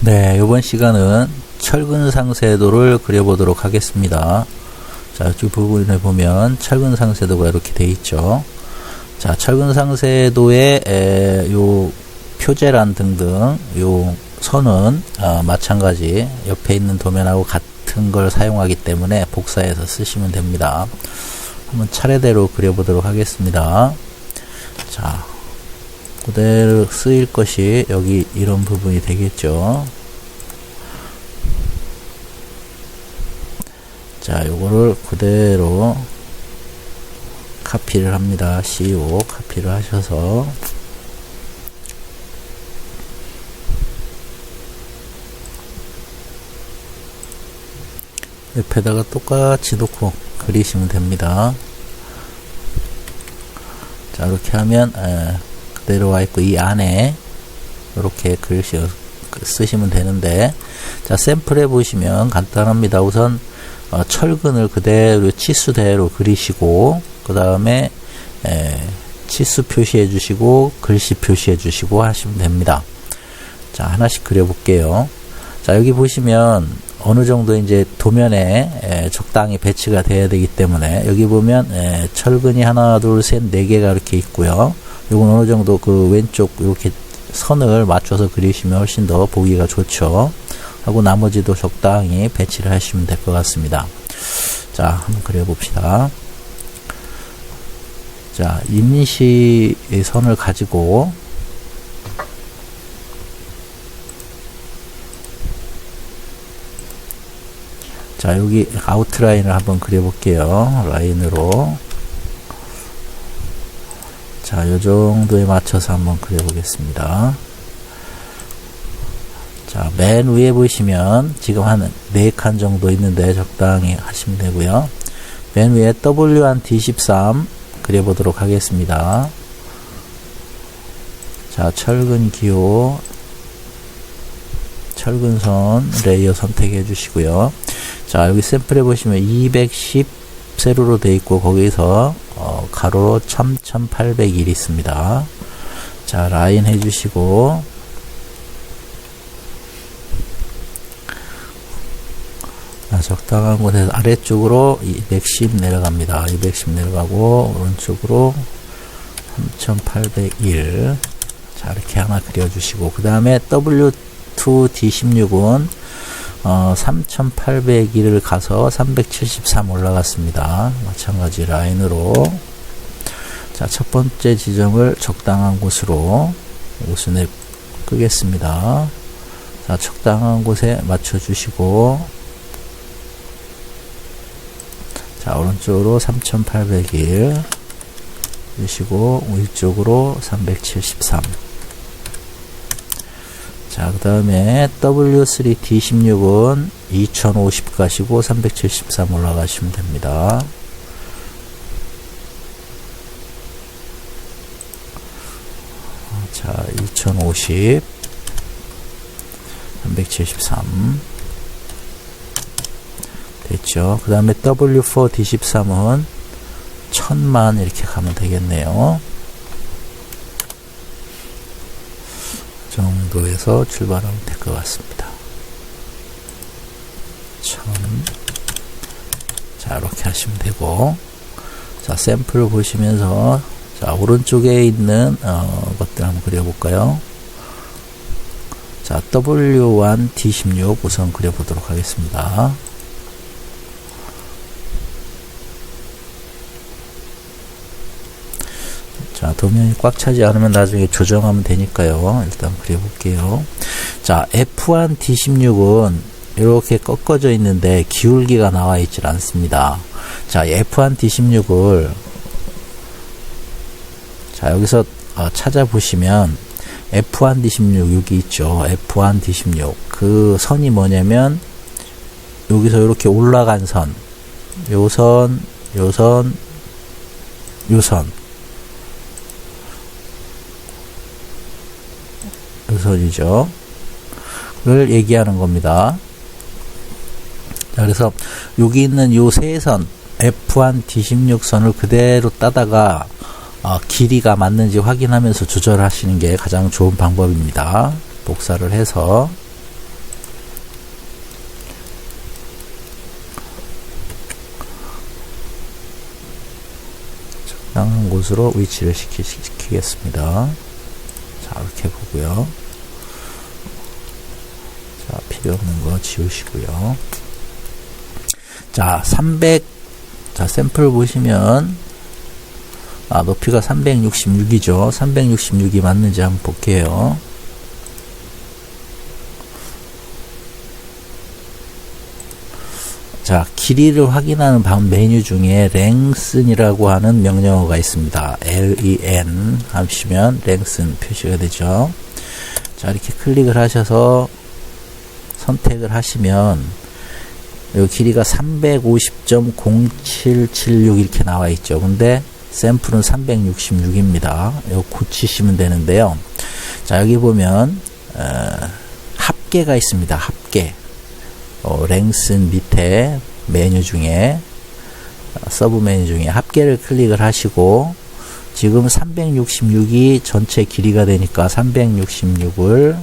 네, 이번 시간은 철근 상세도를 그려보도록 하겠습니다. 자, 이쪽 부분에 보면 철근 상세도가 이렇게 되어 있죠. 자, 철근 상세도의 요 표제란 등등 요 선은 마찬가지 옆에 있는 도면하고 같은 걸 사용하기 때문에 복사해서 쓰시면 됩니다. 한번 차례대로 그려보도록 하겠습니다. 자, 그대로 쓰일 것이 여기 이런 부분이 되겠죠. 자, 요거를 그대로 카피를 합니다. CO 카피를 하셔서 옆에다가 똑같이 놓고 그리시면 됩니다. 자, 이렇게 하면 그대로 와 있고 이 안에 이렇게 글씨 쓰시면 되는데, 자, 샘플해 보시면 간단합니다. 우선 철근을 그대로 치수대로 그리시고 그 다음에 치수 표시해 주시고 글씨 표시해 주시고 하시면 됩니다. 자, 하나씩 그려 볼게요. 자, 여기 보시면 어느 정도 이제 도면에 적당히 배치가 돼야 되기 때문에 여기 보면 철근이 하나 둘 셋 네 개가 이렇게 있고요. 요건 어느 정도 그 왼쪽 이렇게 선을 맞춰서 그리시면 훨씬 더 보기가 좋죠. 하고 나머지도 적당히 배치를 하시면 될 것 같습니다. 자, 한번 그려봅시다. 자, 임시 선을 가지고 자, 여기 아웃라인을 한번 그려볼게요. 라인으로. 자, 요 정도에 맞춰서 한번 그려보겠습니다. 자, 맨 위에 보시면 지금 한 4칸 정도 있는데 적당히 하시면 되고요. 맨 위에 W1D13 그려보도록 하겠습니다. 자, 철근 기호, 철근선 레이어 선택해 주시고요. 자, 여기 샘플에 보시면 210 세로로 되어 있고 거기서 가로로 3801 있습니다. 자, 라인 해 주시고 적당한 곳에서 아래쪽으로 210 내려갑니다. 210 내려가고 오른쪽으로 3801. 자, 이렇게 하나 그려주시고 그 다음에 W2D16은 3801을 가서 373 올라갔습니다. 마찬가지 라인으로. 자, 첫 번째 지점을 적당한 곳으로 옷을 끄겠습니다. 자, 적당한 곳에 맞춰 주시고 자, 오른쪽으로 3801 주시고 위쪽으로 373. 자, 그 다음에 W3D16은 2050 가시고 373 올라가시면 됩니다. 자, 2050 373 됐죠. 그 다음에 W4D13은 1000만 이렇게 가면 되겠네요. 정도에서 출발하면 될 것 같습니다. 1000. 자, 이렇게 하시면 되고, 자, 샘플을 보시면서 자, 오른쪽에 있는 것들 한번 그려볼까요? 자, W1D16 우선 그려보도록 하겠습니다. 자, 도면이 꽉 차지 않으면 나중에 조정하면 되니까요. 일단 그려볼게요. 자, F1D16은 이렇게 꺾어져 있는데 기울기가 나와 있질 않습니다. 자, F1D16을 자, 여기서 찾아보시면 F1D16 여기 있죠. F1D16 그 선이 뭐냐면 여기서 이렇게 올라간 선, 요선, 요선, 요선 선이죠. 를 얘기하는 겁니다. 자, 그래서 여기 있는 요 세 선 F1D16 선을 그대로 따다가 길이가 맞는지 확인하면서 조절하시는 게 가장 좋은 방법입니다. 복사를 해서 적당한 곳으로 위치를 시키겠습니다. 자, 이렇게 보고요. 자, 필요 없는 거 지우시고요. 자, 자, 샘플 보시면, 높이가 366이죠. 366이 맞는지 한번 볼게요. 자, 길이를 확인하는 메뉴 중에 lengthen이라고 하는 명령어가 있습니다. len 하시면 lengthen 표시가 되죠. 자, 이렇게 클릭을 하셔서 선택을 하시면 이 길이가 350.0776 이렇게 나와 있죠. 근데 샘플은 366입니다. 이거 고치시면 되는데요. 자, 여기 보면 합계가 있습니다. 합계. lengthen 밑에 메뉴 중에 서브 메뉴 중에 합계를 클릭을 하시고 지금 366이 전체 길이가 되니까 366을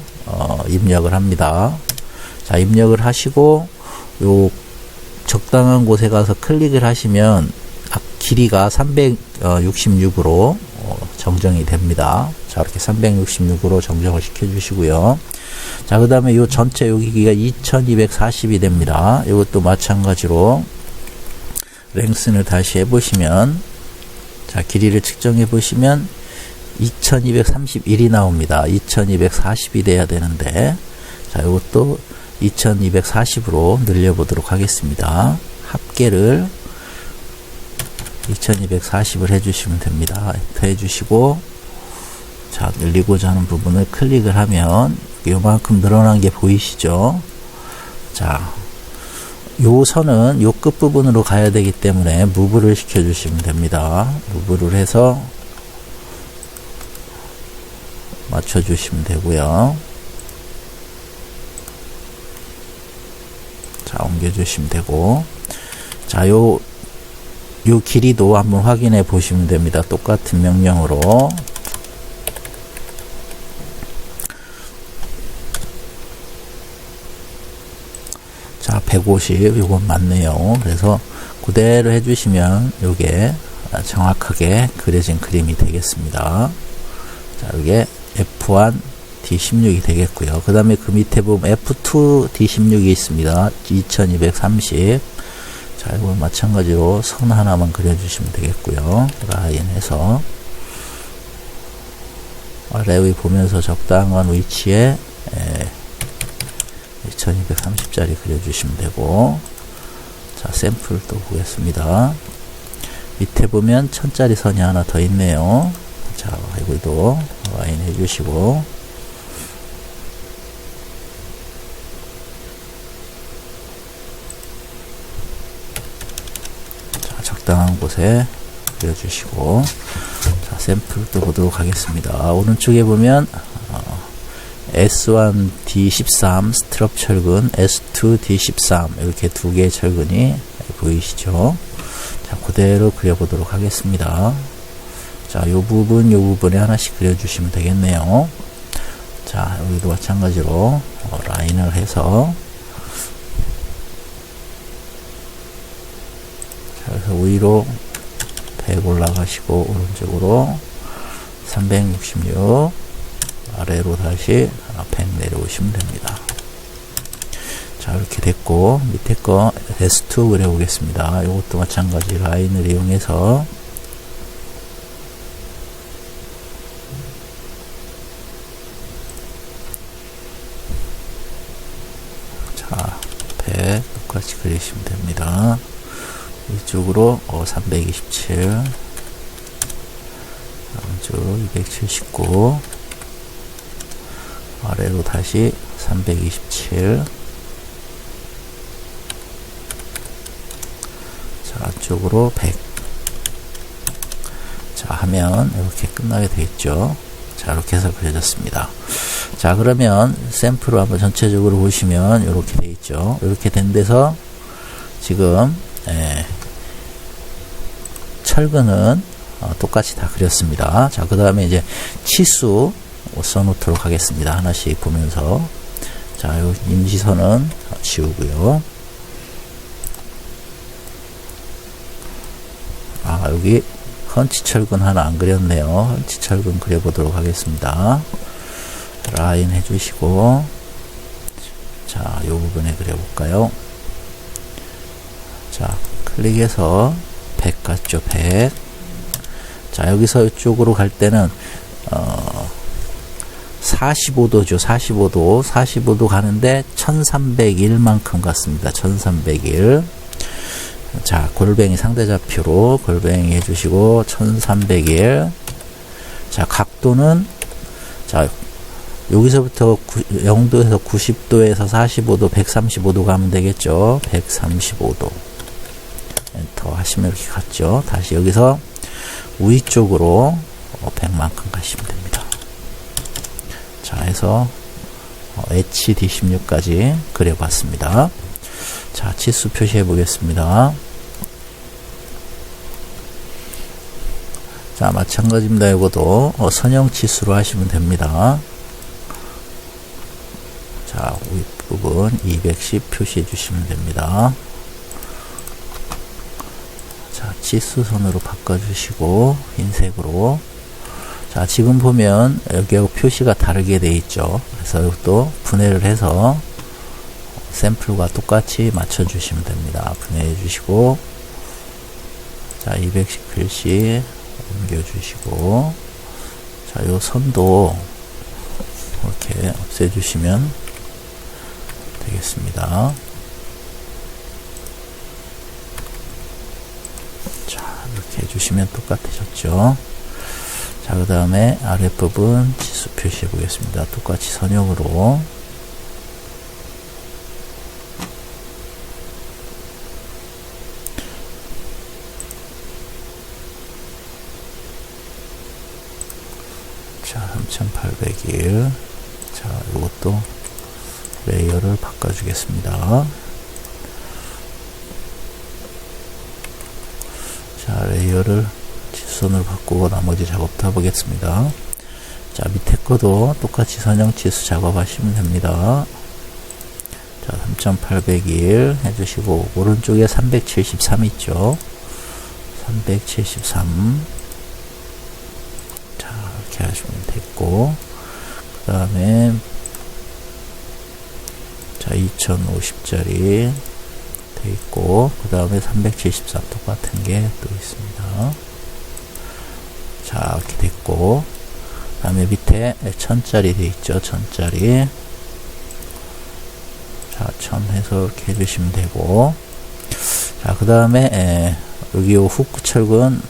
입력을 합니다. 자, 입력을 하시고 요 적당한 곳에 가서 클릭을 하시면 길이가 366으로 정정이 됩니다. 자, 이렇게 366으로 정정을 시켜 주시고요. 자, 그 다음에 요 전체 여기가 2240이 됩니다. 이것도 마찬가지로 lengthen을 다시 해보시면, 자, 길이를 측정해 보시면 2231이 나옵니다. 2240이 돼야 되는데, 자, 이것도 2240으로 늘려보도록 하겠습니다. 합계를 2240을 해주시면 됩니다. 엔터 해주시고, 자, 늘리고자 하는 부분을 클릭을 하면 요만큼 늘어난 게 보이시죠? 자, 요 선은 요 끝부분으로 가야 되기 때문에 무브를 시켜주시면 됩니다. 무브를 해서 맞춰주시면 되고요. 자, 옮겨주시면 되고, 자, 요 길이도 한번 확인해 보시면 됩니다. 똑같은 명령으로. 자, 150, 이건 맞네요. 그래서 그대로 해주시면 요게 정확하게 그려진 그림이 되겠습니다. 자, 이게 F1 D16이 되겠고요. 그 다음에 그 밑에 보면 F2 D16이 있습니다. 2230. 자, 이건 마찬가지로 선 하나만 그려주시면 되겠고요. 라인에서 아래 위 보면서 적당한 위치에 2230짜리 그려주시면 되고, 자, 샘플 또 보겠습니다. 밑에 보면 1000짜리 선이 하나 더 있네요. 자, 이것도 라인 해주시고, 자, 적당한 곳에 그려주시고, 자, 샘플 또 보도록 하겠습니다. 오른쪽에 보면 S1 D13 스트럽 철근, S2 D13 이렇게 두 개의 철근이 보이시죠? 자, 그대로 그려보도록 하겠습니다. 자, 요 부분에 하나씩 그려주시면 되겠네요. 자, 여기도 마찬가지로 라인을 해서, 자, 그래서 위로 100 올라가시고 오른쪽으로 366 아래로 다시 100 내려오시면 됩니다. 자, 이렇게 됐고, 밑에 거 S2 그려보겠습니다. 이것도 마찬가지 라인을 이용해서, 자, 100 똑같이 그리시면 됩니다. 이쪽으로 327, 오른쪽 279, 아래로 다시 327, 자, 안쪽으로 100. 자, 하면 이렇게 끝나게 되겠죠. 자, 이렇게 해서 그려졌습니다. 자, 그러면 샘플을 한번 전체적으로 보시면 이렇게 돼 있죠. 이렇게 된 데서 지금 철근은 똑같이 다 그렸습니다. 자, 그 다음에 이제 치수 써놓도록 하겠습니다. 하나씩 보면서. 자, 요 임시선은 지우고요. 여기 헌치철근 하나 안 그렸네요. 헌치철근 그려보도록 하겠습니다. 라인 해주시고, 자, 요 부분에 그려볼까요? 자, 클릭해서 100 같죠, 100. 자, 여기서 이쪽으로 갈 때는 45도죠. 45도 가는데 1301만큼 같습니다. 1301. 자, 골뱅이 상대좌표로 골뱅이 해주시고 1301. 자, 각도는 자, 여기서부터 0도에서 90도에서 45도, 135도 가면 되겠죠. 135도. 엔터 하시면 이렇게 갔죠. 다시 여기서 위쪽으로 100만큼 가시면 됩니다. 자, 해서 HD16까지 그려봤습니다. 자, 치수 표시해 보겠습니다. 자, 마찬가지입니다. 이것도 선형 치수로 하시면 됩니다. 자, 윗부분 210 표시해 주시면 됩니다. 자, 치수선으로 바꿔주시고 흰색으로. 자, 지금 보면 여기하고 표시가 다르게 되어 있죠. 그래서 이것도 분해를 해서 샘플과 똑같이 맞춰주시면 됩니다. 분해해 주시고, 자, 210 글씨 옮겨주시고, 자, 요 선도 이렇게 없애주시면 되겠습니다. 자, 이렇게 해주시면 똑같아졌죠. 자, 그 다음에 아랫부분 치수 표시해 보겠습니다. 똑같이 선형으로. 자, 3801. 자, 이것도 레이어를 바꿔주겠습니다. 자, 레이어를 치수선으로 바꾸고 나머지 작업 다 보겠습니다. 자, 밑에 거도 똑같이 선형 치수 작업하시면 됩니다. 자, 3801 해주시고, 오른쪽에 373 있죠. 373. 자, 이렇게 하시면 됐고, 그 다음에 자, 2050짜리 돼 있고, 그 다음에 373 똑같은 게 또 있습니다. 자, 이렇게 됐고, 그 다음에 밑에 1000짜리 돼 있죠. 1000짜리. 자, 1000 해서 이렇게 해주시면 되고, 자, 그 다음에 여기 요 후크 철근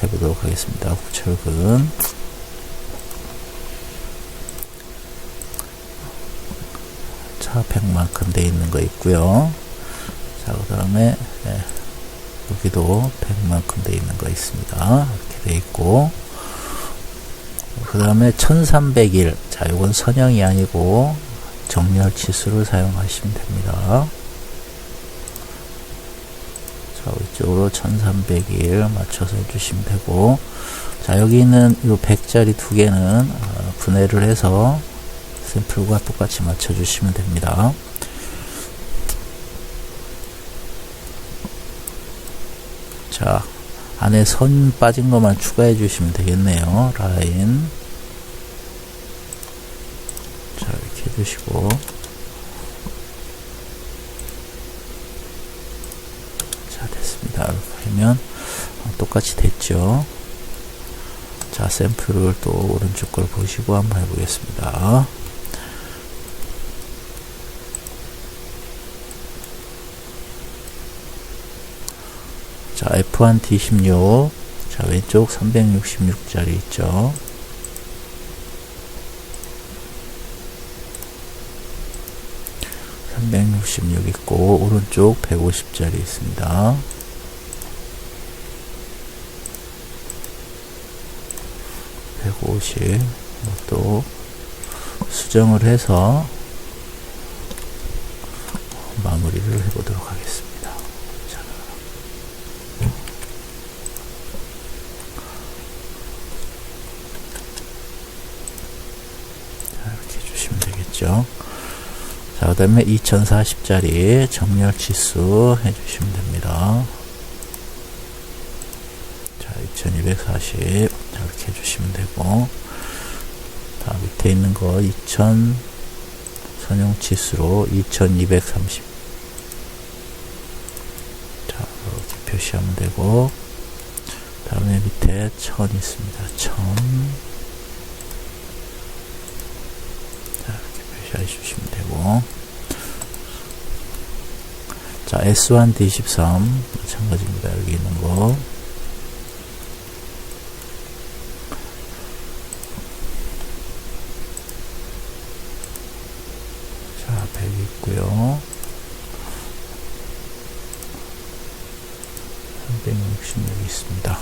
해보도록 하겠습니다. 후크 철근. 자, 100만큼 돼 있는 거 있고요. 자, 그 다음에 여기도 100만큼 돼 있는 거 있습니다. 이렇게 돼 있고, 그 다음에 1301. 자, 요건 선형이 아니고 정렬 치수를 사용하시면 됩니다. 자, 이쪽으로 1301 맞춰서 해주시면 되고, 자, 여기 있는 요 100짜리 두 개는 분해를 해서 샘플과 똑같이 맞춰주시면 됩니다. 자, 안에 선 빠진 것만 추가해 주시면 되겠네요. 라인. 자, 이렇게 해주시고, 자, 됐습니다. 이렇게 하면 똑같이 됐죠. 자, 샘플을 또 오른쪽 걸 보시고 한번 해보겠습니다. 자, F1D16. 자, 왼쪽 366짜리 있죠. (366) 있고, 오른쪽 150짜리 있습니다. (150) 또 수정을 해서 마무리를 해보도록 하겠습니다. 자, 그 다음에 2040짜리 정렬 치수 해주시면 됩니다. 자, 2240 이렇게 해주시면 되고, 다 밑에 있는 거 2000 선형치수로 2230 자 이렇게 표시하면 되고, 다음에 밑에 1000 있습니다. 1000 자 이렇게 표시해 주시면 되고, 자 S1 D13 마찬가지입니다. 여기 있는 거 자 100 있고요. 366 있습니다.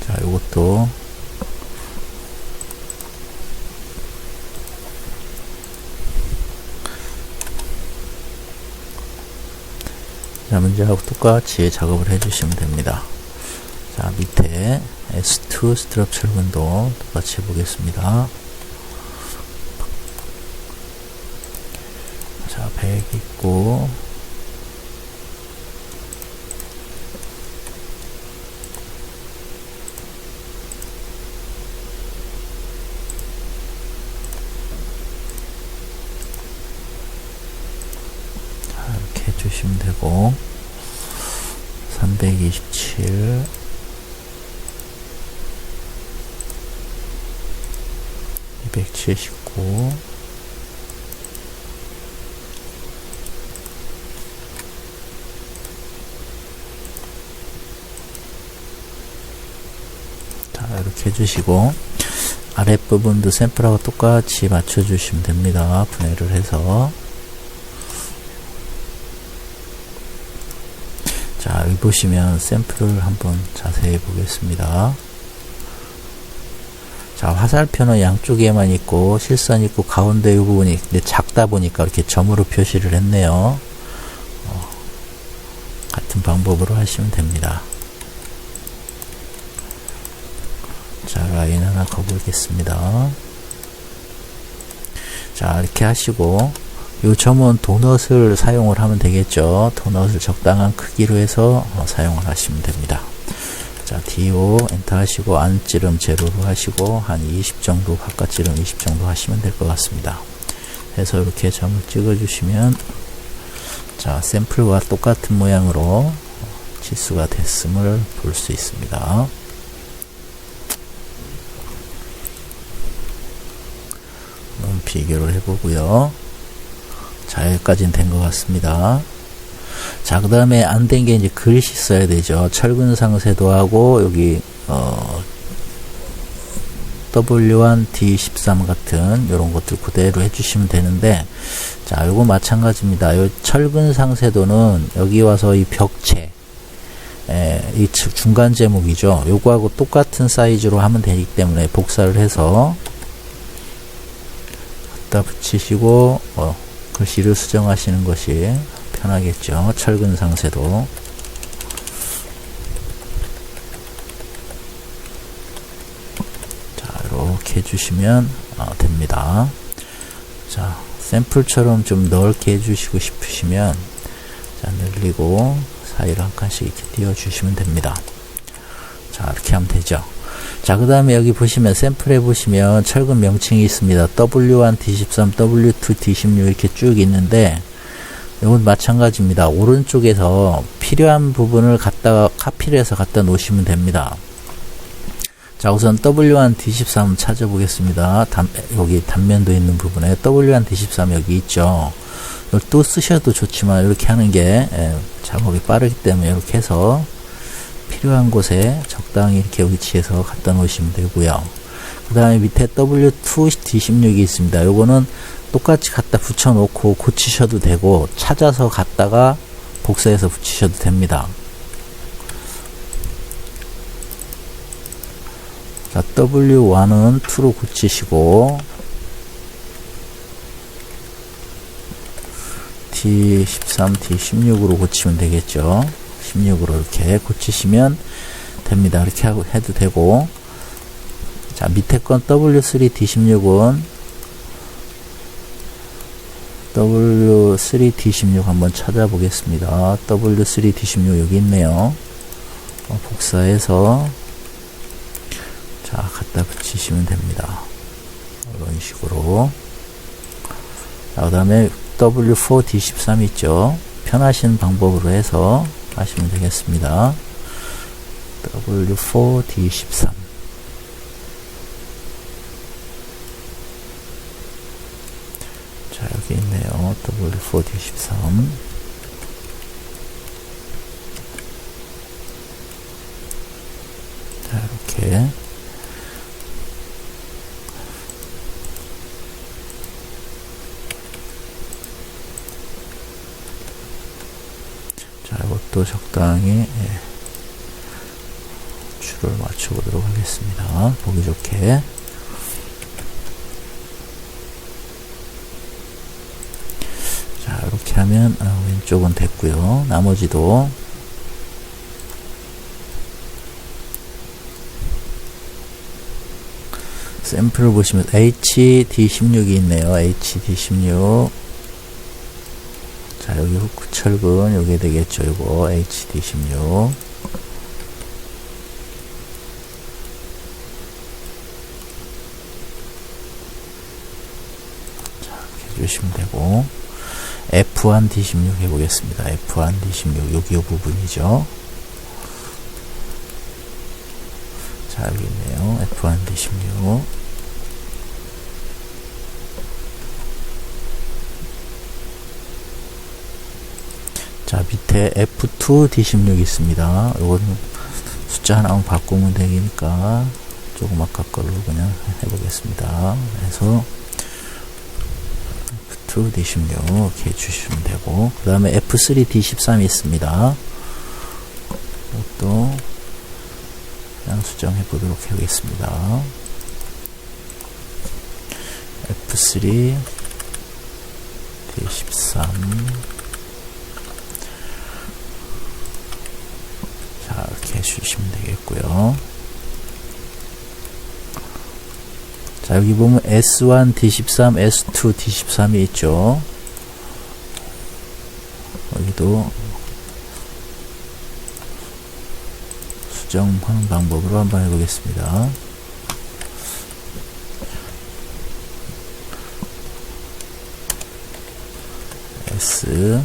자 요것도 자 문제하고 똑같이 작업을 해주시면 됩니다. 자 밑에 S2 스트랩 철근도 똑같이 해보겠습니다. 자 100 있고, 이렇게 해주시면 되고, 327 279 자 이렇게 해주시고, 아랫부분도 샘플하고 똑같이 맞춰주시면 됩니다. 분해를 해서. 자 여기 보시면 샘플을 한번 자세히 보겠습니다. 자 화살표는 양쪽에만 있고 실선 있고 가운데 이 부분이 작다 보니까 이렇게 점으로 표시를 했네요. 같은 방법으로 하시면 됩니다. 자 라인 하나 그어보겠습니다. 자 이렇게 하시고, 이 점은 도넛을 사용을 하면 되겠죠. 도넛을 적당한 크기로 해서 사용을 하시면 됩니다. 자 D5 엔터 하시고, 안찌름 제로로 하시고 한 20 정도, 바깥찌름 20 정도 하시면 될 것 같습니다. 해서 이렇게 점을 찍어 주시면, 자 샘플과 똑같은 모양으로 치수가 됐음을 볼 수 있습니다. 비교를 해보고요. 자 여기까지는 된 것 같습니다. 자 그 다음에 안 된 게 이제 글씨 써야 되죠. 철근 상세도하고 여기 W1 D13 같은 이런 것들 그대로 해주시면 되는데, 자 요거 마찬가지입니다. 요 철근 상세도는 여기 와서 이 벽체, 이 중간 제목이죠. 요거하고 똑같은 사이즈로 하면 되기 때문에 복사를 해서 갖다 붙이시고 글씨를 수정하시는 것이 편하겠죠. 철근 상세도. 자 이렇게 해주시면 됩니다. 자 샘플처럼 좀 넓게 해주시고 싶으시면 자 늘리고 사이를 한 칸씩 이렇게 띄워 주시면 됩니다. 자 이렇게 하면 되죠. 자 그 다음에 여기 보시면 샘플에 보시면 철근 명칭이 있습니다. W1 D13 W2 D16 이렇게 쭉 있는데, 이건 마찬가지입니다. 오른쪽에서 필요한 부분을 갖다가 카피를 해서 갖다 놓으시면 됩니다. 자 우선 W1 D13 찾아보겠습니다. 여기 단면도 있는 부분에 W1 D13 여기 있죠. 이걸 또 쓰셔도 좋지만 이렇게 하는 게 작업이 빠르기 때문에 이렇게 해서 필요한 곳에 적당히 이렇게 위치해서 갖다 놓으시면 되고요. 그 다음에 밑에 W2 D16이 있습니다. 요거는 똑같이 갖다 붙여 놓고 고치셔도 되고, 찾아서 갖다가 복사해서 붙이셔도 됩니다. 자 W1은 2로 고치시고, D13, D16으로 고치면 되겠죠. 16으로 이렇게 고치시면 됩니다. 이렇게 하고 해도 되고, 자 밑에 건 W3 D16은 W3 D16 한번 찾아보겠습니다. W3 D16 여기 있네요. 복사해서 자 갖다 붙이시면 됩니다. 이런 식으로. 그 다음에 W4D13 있죠. 편하신 방법으로 해서 하시면 되겠습니다. W4D13 자 여기 있네요. W4D13 자 이렇게 자 이것도 적당히 줄을 맞춰 보도록 하겠습니다. 보기 좋게. 자 이렇게 하면 왼쪽은 됐고요. 나머지도 샘플을 보시면 HD16이 있네요. HD16 자 여기 후크 철근 요게 되겠죠. 요거 HD16 자 이렇게 해주시면 되고 F1D16 해보겠습니다. F1D16 여기 요 부분이죠. 자 여기 있네요. F1D16 자 밑에 F2D16 있습니다. 요거는 숫자 하나만 바꾸면 되니까 조금 아까 걸로 그냥 해보겠습니다. 그래서 F2D16 이렇게 해주시면 되고 그 다음에 F3D13이 있습니다. 이것도 그냥 수정해 보도록 하겠습니다. F3 D13 자 이렇게 해주시면 되겠고요. 자 여기 보면 S1 D13 S2 D13이 있죠. 여기도 수정하는 방법으로 한번 해보겠습니다. S1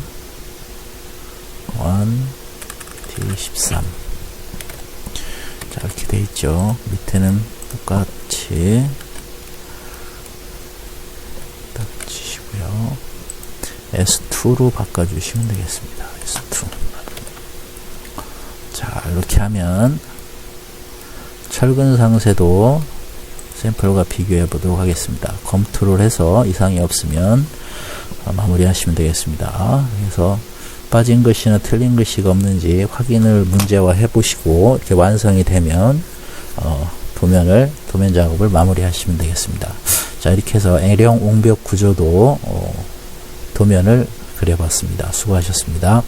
D13 자 이렇게 돼 있죠. 밑에는 똑같이 딱 치시고요. S2로 바꿔주시면 되겠습니다. S2 자 이렇게 하면 철근 상세도 샘플과 비교해 보도록 하겠습니다. 검토를 해서 이상이 없으면 마무리 하시면 되겠습니다. 그래서 빠진 글씨나 틀린 글씨가 없는지 확인을 문제화해 보시고 이렇게 완성이 되면 도면 작업을 마무리 하시면 되겠습니다. 자 이렇게 해서 L형 옹벽 구조도 도면을 그려봤습니다. 수고하셨습니다.